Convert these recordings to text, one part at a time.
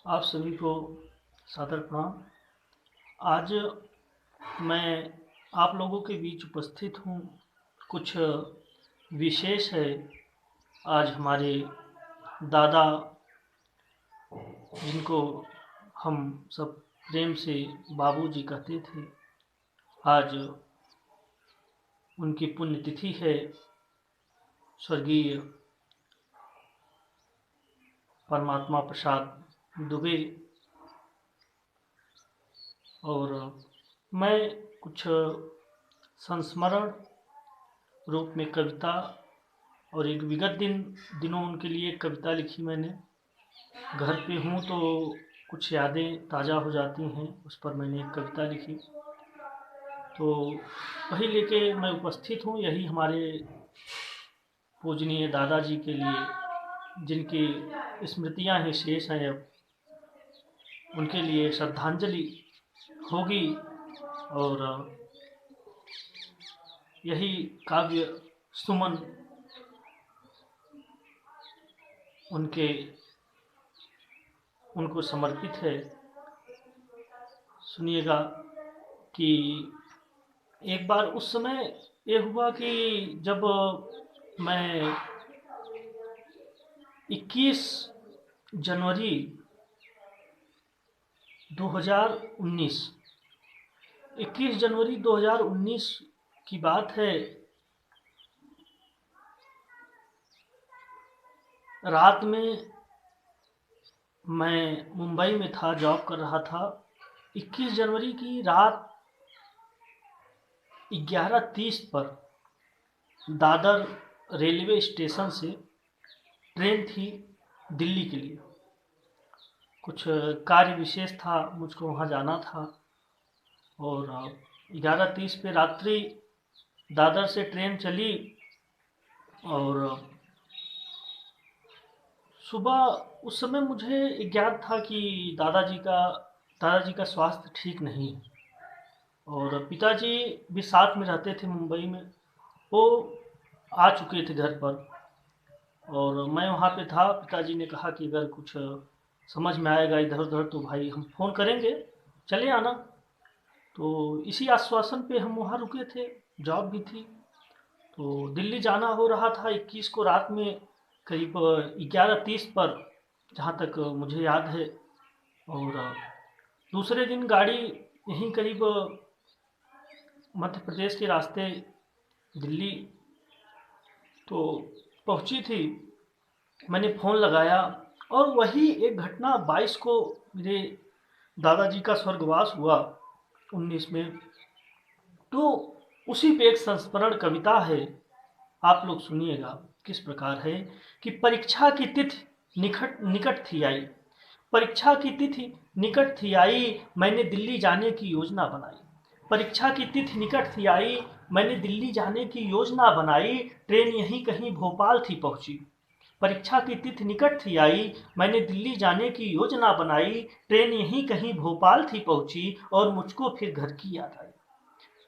आप सभी को सादर प्रणाम। आज मैं आप लोगों के बीच उपस्थित हूँ। कुछ विशेष है। आज हमारे दादा, जिनको हम सब प्रेम से बाबूजी कहते थे, आज उनकी पुण्यतिथि है। स्वर्गीय परमात्मा प्रसाद दुबे। और मैं कुछ संस्मरण रूप में कविता और एक विगत दिनों उनके लिए एक कविता लिखी मैंने। घर पे हूँ तो कुछ यादें ताज़ा हो जाती हैं, उस पर मैंने एक कविता लिखी। तो वही लेके मैं उपस्थित हूँ। यही हमारे पूजनीय दादाजी के लिए, जिनकी स्मृतियाँ ही शेष हैं अब, उनके लिए श्रद्धांजलि होगी। और यही काव्य सुमन उनके उनको समर्पित है। सुनिएगा कि एक बार उस समय ये हुआ कि जब मैं 21 जनवरी 2019 21 जनवरी 2019 की बात है। रात में मैं मुंबई में था, जॉब कर रहा था। 21 जनवरी की रात 11:30 पर दादर रेलवे स्टेशन से ट्रेन थी दिल्ली के लिए। कुछ कार्य विशेष था, मुझको वहाँ जाना था। और 11:30 पे रात्रि दादर से ट्रेन चली। और सुबह उस समय मुझे ज्ञात था कि दादाजी का स्वास्थ्य ठीक नहीं है। और पिताजी भी साथ में रहते थे मुंबई में। वो आ चुके थे घर पर और मैं वहाँ पे था। पिताजी ने कहा कि अगर कुछ समझ में आएगा इधर उधर तो भाई हम फ़ोन करेंगे, चले आना। तो इसी आश्वासन पे हम वहाँ रुके थे। जॉब भी थी तो दिल्ली जाना हो रहा था 21 को रात में करीब 11:30 पर, जहाँ तक मुझे याद है। और दूसरे दिन गाड़ी यहीं करीब मध्य प्रदेश के रास्ते दिल्ली तो पहुंची थी। मैंने फ़ोन लगाया और वही एक घटना 22 को मेरे दादाजी का स्वर्गवास हुआ 19 में। तो उसी पे एक संस्मरण कविता है, आप लोग सुनिएगा। किस प्रकार है कि परीक्षा की तिथि निकट निकट थी आई। परीक्षा की तिथि निकट थी आई, मैंने दिल्ली जाने की योजना बनाई। परीक्षा की तिथि निकट थी आई, मैंने दिल्ली जाने की योजना बनाई। ट्रेन यहीं कहीं भोपाल थी पहुंची। परीक्षा की तिथि निकट थी आई, मैंने दिल्ली जाने की योजना बनाई। ट्रेन यहीं कहीं भोपाल थी पहुंची और मुझको फिर घर की याद आई।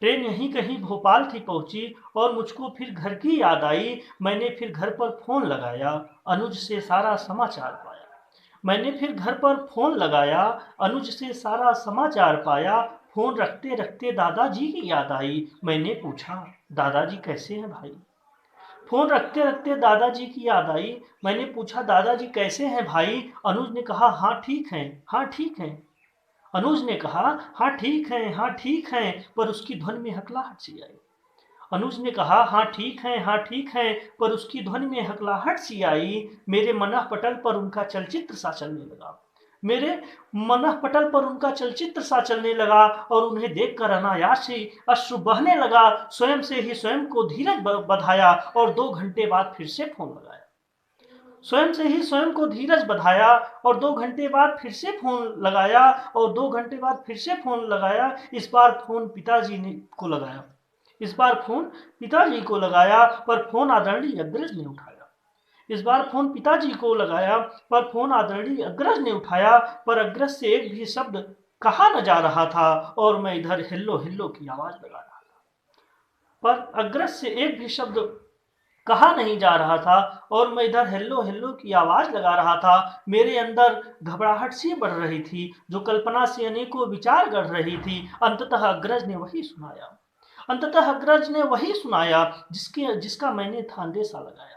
ट्रेन यहीं कहीं भोपाल थी पहुंची और मुझको फिर घर की याद आई। मैंने फिर घर पर फ़ोन लगाया, अनुज से सारा समाचार पाया। मैंने फिर घर पर फ़ोन लगाया, अनुज से सारा समाचार पाया। फ़ोन रखते रखते दादाजी की याद आई। मैंने पूछा, दादाजी कैसे हैं भाई? फ़ोन रखते रखते दादाजी की याद आई। मैंने पूछा, दादाजी कैसे हैं भाई? अनुज ने कहा, हाँ ठीक हैं, हाँ ठीक हैं। अनुज ने कहा, हाँ ठीक है, हाँ ठीक है, पर उसकी ध्वनि में हकलाहट सी आई। अनुज ने कहा, हाँ ठीक है, हाँ ठीक है, पर उसकी ध्वनि में हकलाहट सी आई। मेरे मनः पटल पर उनका चलचित्र सा चलने लगा। मेरे मनः पटल पर उनका चलचित्र सा चलने लगा और उन्हें देखकर अनायास ही अश्रु बहने लगा। स्वयं से ही स्वयं को धीरज बधाया और 2 घंटे बाद फिर से फोन लगाया। स्वयं से ही स्वयं को धीरज बधाया और 2 घंटे बाद फिर से फोन लगाया। और 2 घंटे बाद फिर से फोन लगाया। इस बार फोन पिताजी ने को लगाया। इस बार फोन पिताजी को लगाया, पर फोन आदरणीय अग्रज ने उठाया। इस बार फोन पिताजी को लगाया, पर फोन आदरणीय अग्रज ने उठाया। पर अग्रज से एक भी शब्द कहा न जा रहा था और मैं इधर हेलो हेलो की आवाज लगा रहा था। पर अग्रज से एक भी शब्द कहा नहीं जा रहा था और मैं इधर हेल्लो हेल्लो की आवाज़ लगा रहा था। मेरे अंदर घबराहट सी बढ़ रही थी, जो कल्पना से अनेकों विचार गढ़ रही थी। अंततः अग्रज ने वही सुनाया, अंततः अग्रज ने वही सुनाया जिसका मैंने था अंदेशा लगाया।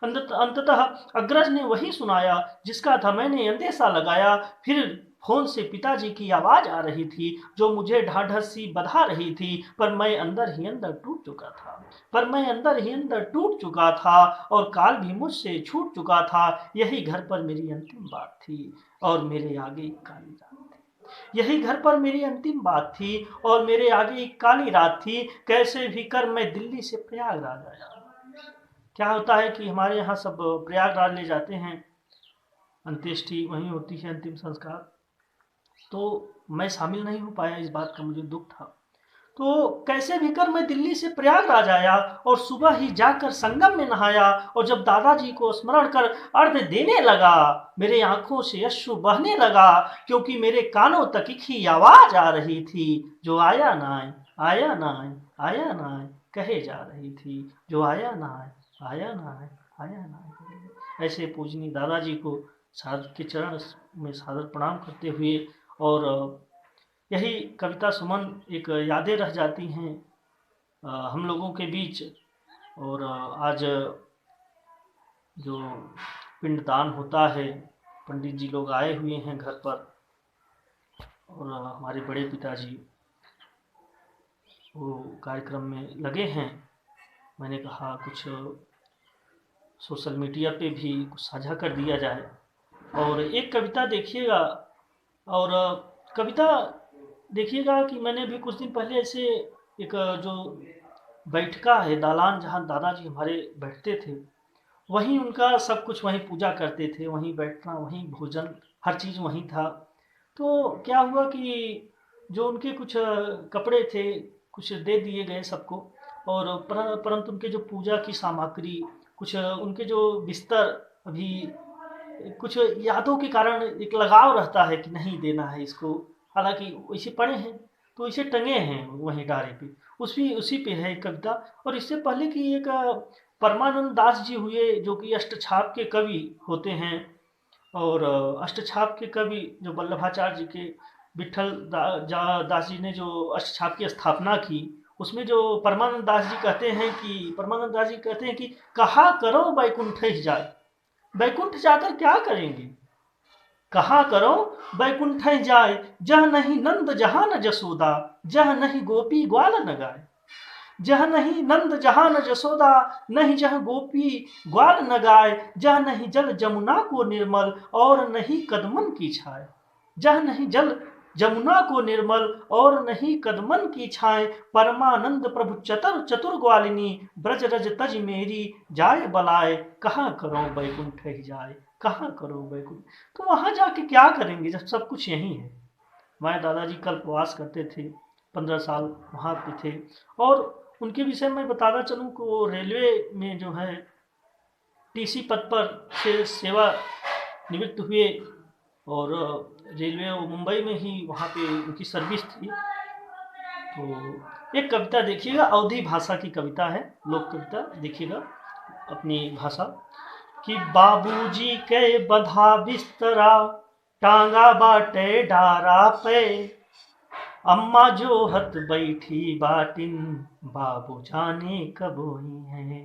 अंततः अग्रज ने वही सुनाया जिसका था मैंने अंदेशा लगाया। फिर फोन से पिताजी की आवाज आ रही थी, जो मुझे ढाढ़स सी बधा रही थी। पर मैं अंदर ही अंदर टूट चुका था, पर मैं अंदर ही अंदर टूट चुका था, और काल भी मुझसे छूट चुका था। यही घर पर मेरी अंतिम बात थी, और मेरे आगे एक काली रात थी। यही घर पर मेरी अंतिम बात थी, और मेरे आगे एक काली रात थी। कैसे भी कर मैं दिल्ली से प्रयागराज आया। क्या होता है कि हमारे यहाँ सब प्रयागराज ले जाते हैं, अंत्येष्टि वहीं होती है, अंतिम संस्कार। तो मैं शामिल नहीं हो पाया, इस बात का मुझे दुख था। तो कैसे भी कर मैं दिल्ली से प्रयागराज आया, और सुबह ही जाकर संगम में नहाया। और जब दादाजी को स्मरण कर अर्घ्य देने लगा, मेरे आंखों से अश्रु बहने लगा, क्योंकि मेरे कानों तक एक ही आवाज आ रही थी, जो आया ना आए, आया ना आए, आया ना आए कहे जा रही थी, जो आया ना आए, आया ना आए, आया ना आए। ऐसे पूजनीय दादाजी को के चरण में सादर प्रणाम करते हुए, और यही कविता सुमन एक यादें रह जाती हैं हम लोगों के बीच। और आज जो पिंडदान होता है, पंडित जी लोग आए हुए हैं घर पर, और हमारे बड़े पिताजी वो कार्यक्रम में लगे हैं। मैंने कहा कुछ सोशल मीडिया पे भी कुछ साझा कर दिया जाए। और एक कविता देखिएगा, और कविता देखिएगा कि मैंने भी कुछ दिन पहले ऐसे एक जो बैठका है, दालान जहाँ दादाजी हमारे बैठते थे, वहीं उनका सब कुछ, वहीं पूजा करते थे, वहीं बैठना, वहीं भोजन, हर चीज़ वहीं था। तो क्या हुआ कि जो उनके कुछ कपड़े थे, कुछ दे दिए गए सबको, और परंतु उनके जो पूजा की सामग्री, कुछ उनके जो बिस्तर, अभी कुछ यादों के कारण एक लगाव रहता है कि नहीं देना है इसको। हालांकि वैसे पड़े हैं, तो इसे टंगे हैं वहीं डारे पे, उसी पे है एक कविता। और इससे पहले कि एक परमानंद दास जी हुए, जो कि अष्टछाप के कवि होते हैं। और अष्टछाप के कवि जो वल्लभाचार्य जी के, दास जी ने जो अष्टछाप की स्थापना की, उसमें जो परमानंद दास जी कहते हैं कि कहा करो बैकुंठ जाए। बैकुंठ जाकर क्या करेंगे? कहा करो बैकुंठ जाए, जह नहीं नंद जहां न जसोदा, जह नहीं गोपी ग्वाल न गाय। जह नहीं नंद जहां न जसोदा, नहीं जह गोपी ग्वाल न गाय। जह नहीं जल जमुना को निर्मल, और नहीं कदमन की छाए। जह नहीं जल जमुना को निर्मल, और नहीं कदमन की छाए। परमानंद प्रभु चतुर चतुर ग्वालिनी, ब्रज रज तज मेरी जाय बलाए। कहाँ करो बैकुंठ ही जाए, कहाँ करो बैकुंठ। तो वहां जाके क्या करेंगे जब सब कुछ यही है। हमारे दादाजी कल्पवास करते थे, 15 साल वहाँ पे थे। और उनके विषय में बताना चलूँ कि वो रेलवे में जो है टीसी पद पर से सेवा निवृत्त हुए, और रेलवे वो मुंबई में ही वहाँ पे उनकी सर्विस थी। तो एक कविता देखिएगा, अवधी भाषा की कविता है, लोक कविता, देखिएगा अपनी भाषा। कि बाबूजी के बंधा बिस्तरा, टांगा बाटे डारा पे। अम्मा जो हत बैठी बाटिन, बाबू जाने कब हुई है।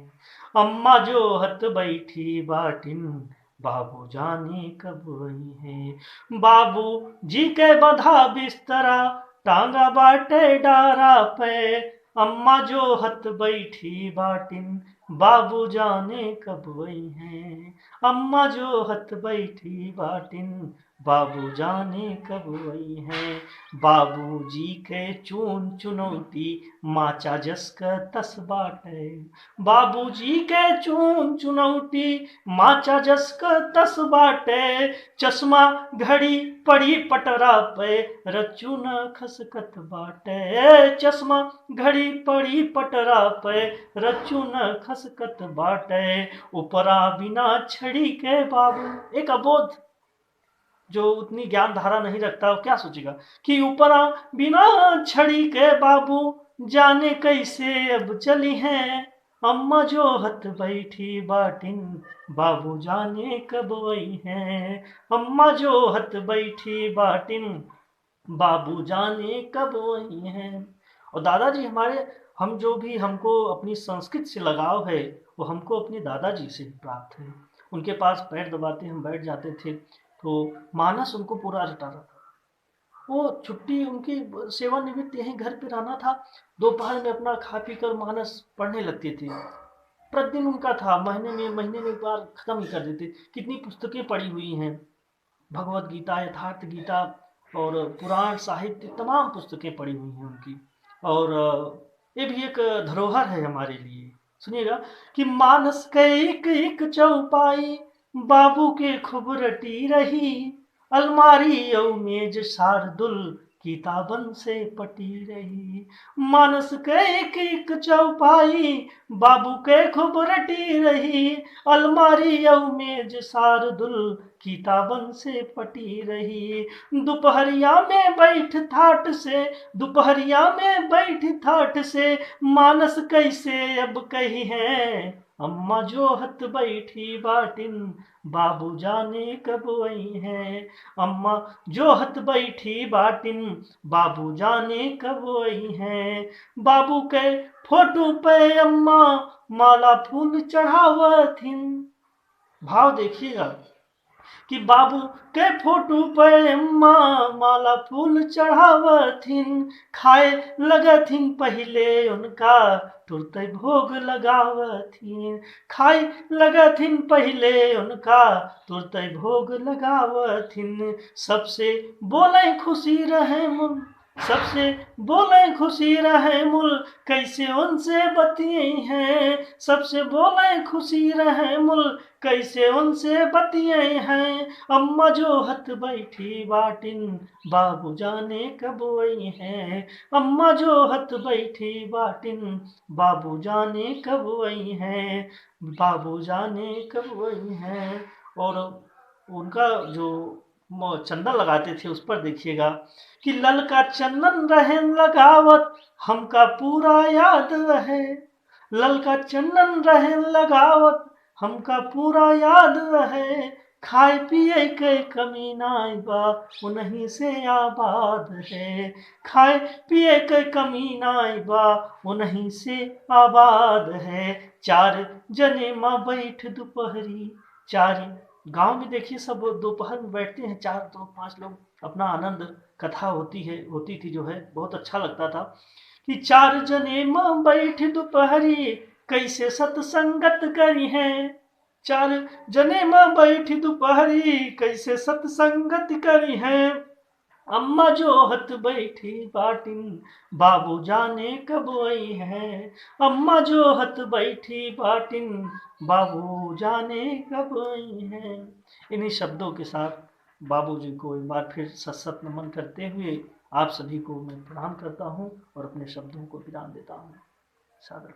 अम्मा जो हत बैठी बाटिन, बाबू जाने कब हुई है। बाबू जी के बंधा बिस्तरा, टांगा बाटे डारा पे। अम्मा जो हत बैठी बाटिन, बाबू जाने कब हुई है। अम्मा जो हत बैठी बाटिन, बाबू जाने कब हुई है। बाबूजी के चून चुनौती, माचा जस क तस बाटे। बाबूजी के चून चुनौती, माचा जस क तस बाटे। चश्मा घड़ी पड़ी पटरा पे, रच्चू न खसकत बाटे। चश्मा घड़ी पड़ी पटरा पे, रच्चू न खसकत बाटे। उपरा बिना छड़ी के बाबू, एक अबोध जो उतनी ज्ञान धारा नहीं रखता, वो क्या सोचेगा कि ऊपरा बिना छड़ी के बाबू, जाने कैसे अब चली हैं। अम्मा जो हत बैठी बाटिन, बाबू जाने कब आई हैं। अम्मा जो हत बैठी बाटिन, बाबू जाने कब आई हैं। और दादाजी हमारे, हम जो भी हमको अपनी संस्कृति से लगाव है, वो हमको अपने दादाजी से ही प्राप्त है। उनके पास पैर दबाते हम बैठ जाते थे, तो मानस उनको पूरा रटा रहता। वो छुट्टी उनकी सेवानिवृत्त यहीं घर पे रहना था। दोपहर में अपना खा पी कर मानस पढ़ने लगते थे। प्रतिदिन उनका था, महीने में एक बार खत्म ही कर देते। कितनी पुस्तकें पढ़ी हुई हैं, भगवत गीता, यथार्थ गीता और पुराण साहित्य, तमाम पुस्तकें पढ़ी हुई हैं उनकी। और ये भी एक धरोहर है हमारे लिए। सुनिएगा कि मानस के एक एक चौपाई, बाबू के खूब रटी रही। अलमारी और मेज शार्दुल, किताबन से पटी रही। मानस के एक एक चौपाई, बाबू के खूब रटी रही। अलमारी और मेज शार्दुल, किताबन से पटी रही। दोपहरिया में बैठ ठाट से, दोपहरिया में बैठ ठाट से, मानस कैसे अब कही है। अम्मा जो हत बैठी बाटिन, बाबू जाने कब आई है। अम्मा जो हत बैठी बाटिन, बाबू जाने कब आई है। बाबू के फोटो पे अम्मा, माला फूल चढ़ावथिन। भाव देखिएगा कि बाबू के फोटो पे अम्मा, माला फूल चढ़ावथिन। खाए लगथिन पहले उनका, तुरते भोग लगावथिन। खाए लगथिन पहले उनका, तुरते भोग लगावथिन। सबसे बोले खुशी रहे मुल, सबसे बोले खुशी रहे मुल, कैसे उनसे बतिये हैं। सबसे बोले खुशी रहे मुल, कैसे उनसे बतिये हैं। अम्मा जो हत बैठी बाटिन, बाबू जाने कब आई हैं। अम्मा जो हत बैठी बाटिन, बाबू जाने कब आई हैं। बाबू जाने कब आई हैं। और उनका जो चंदन लगाते थे उस पर देखिएगा कि लल का चंदन रहे लगावत, हमका पूरा याद रहे। लल का चंदन रहे लगावत, हमका पूरा याद रहे। खाए पिए के कमी नाई बा, उन्हीं से आबाद है। खाए पिए के कमी नाई बा, उन्हीं से आबाद है। चार जने माँ बैठ दोपहरी, चार गांव में देखिए सब दोपहर में बैठते हैं, 4 2 5 लोग, अपना आनंद कथा होती थी जो है, बहुत अच्छा लगता था कि 4 जने माँ बैठ दोपहरी, कैसे सत्संगत करी है। 4 जने माँ बैठ दोपहरी, कैसे सत्संगत करी है। अम्मा जो हत बैठी बाटिन, बाबू जाने कब आई है। अम्मा जो हत बैठी बाटिन, बाबू जाने कब आई है। इन्हीं शब्दों के साथ बाबूजी को एक बार फिर सत नमन करते हुए आप सभी को मैं प्रणाम करता हूँ और अपने शब्दों को विराम देता हूँ। सादर।